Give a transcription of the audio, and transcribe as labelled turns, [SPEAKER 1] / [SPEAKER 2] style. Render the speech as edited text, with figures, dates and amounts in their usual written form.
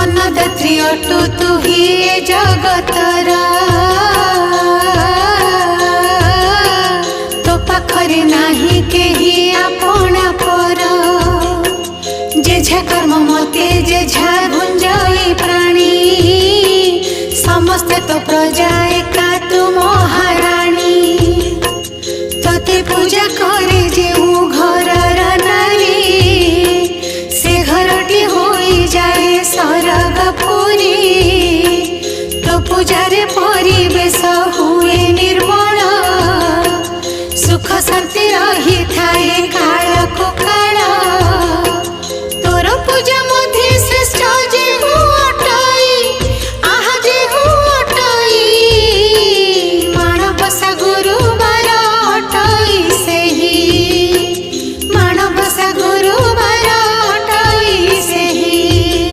[SPEAKER 1] अन्नदात्री अटु तु ही ए जगतरा तो पाखरे नाही केही आपणा पर जेझा कर्म मते जेझा गुंजई प्राणी समस्ते तो प्रजा एका तु महाराणी तते पूजा करे जे घरर नारी से घरटी होई जाए सरगपुरी तो पूजारे